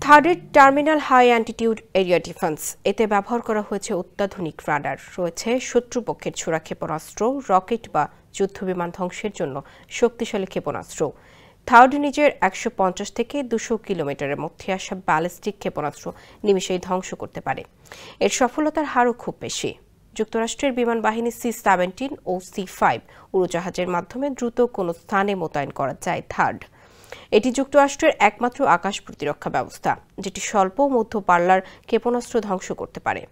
থার্ডের terminal high অ্যান্টিটিউড area defence এতে ব্যবহার করা হয়েছে অত্যাধুনিক রাডার, রয়েছে শত্রুপক্ষের ছোড়া ক্ষেপণাস্ত্র, রকেট বা যুদ্ধবিমান ধ্বংসের জন্য শক্তিশালী ক্ষেপণাস্ত্র। থার্ড নিজের ১৫০ থেকে ২০০ কিলোমিটারের মধ্যে আসা ব্যালিস্টিক ক্ষেপণাস্ত্র নিমিষেই ধ্বংস করতে পারে। এর সফলতার হারও খুব বেশি। যুক্তরাষ্ট্রের বিমান বাহিনী C-17 ও C-5 উড়োজাহাজের মাধ্যমে দ্রুত কোনো স্থানে মোতায়েন করা যায় থার্ড। এটি যুক্তরাষ্ট্রের একমাত্র আকাশ প্রতিরক্ষা ব্যবস্থা যেটি স্বল্প ও মধ্য পাল্লার ক্ষেপণাস্ত্র ধ্বংস করতে পারে।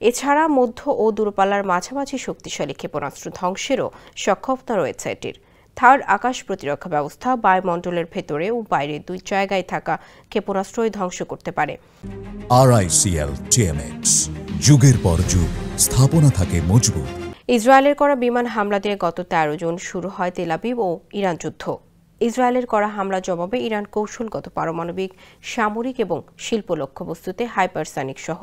এছাড়া মধ্য ও দূরপাল্লার মাঝামাঝি শক্তিশালী ক্ষেপণাস্ত্র ধ্বংসেরও সক্ষমতা রয়েছে এটির। থার্ড আকাশ প্রতিরক্ষা ব্যবস্থা বায়ুমণ্ডলের ভেতরে ও বাইরে দুই জায়গায় থাকা ক্ষেপণাস্ত্রই ধ্বংস করতে পারে। RICL TMX, যুগের পর যুগ স্থাপনা থাকে মজবুত। ইসরায়েলের করা বিমান হামলা দিয়ে গত ১৩ জুন শুরু হয় তেল আবিব ও ইরান যুদ্ধ। ইসরায়েলের করা হামলা জবাবে ইরান কৌশলগত পারমাণবিক, সামরিক এবং শিল্প লক্ষ্যবস্তুতে হাইপারসনিক সহ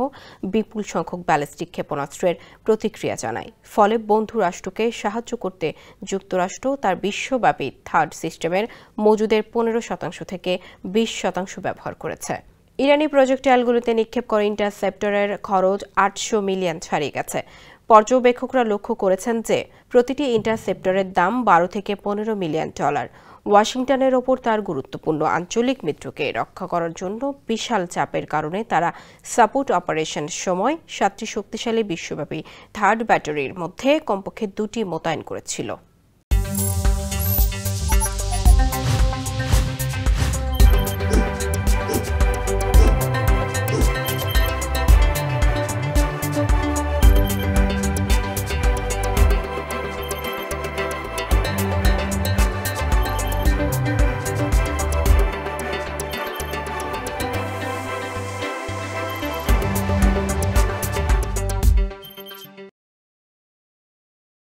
বিপুল সংখ্যক ব্যালিস্টিক ক্ষেপণাস্ত্রের প্রতিক্রিয়া জানায়। ফলে বন্ধু রাষ্ট্রকে সাহায্য করতে যুক্তরাষ্ট্র তার বিশ্বব্যাপী থার্ড সিস্টেমের মজুদের ১৫% থেকে ২০% ব্যবহার করেছে। ইরানি প্রজেক্টাইলগুলোতে নিক্ষেপ করা ইন্টারসেপ্টরের খরচ ৮০০ মিলিয়ন ছাড়িয়ে গেছে। পর্যবেক্ষকরা লক্ষ্য করেছেন যে প্রতিটি ইন্টারসেপ্টরের দাম ১২ থেকে ১৫ মিলিয়ন ডলার। ওয়াশিংটনের ওপর তার গুরুত্বপূর্ণ আঞ্চলিক মিত্রকে রক্ষা করার জন্য বিশাল চাপের কারণে তারা সাপোর্ট অপারেশনের সময় ৭টি শক্তিশালী বিশ্বব্যাপী থার্ড ব্যাটারির মধ্যে কমপক্ষে ২টি মোতায়েন করেছিল।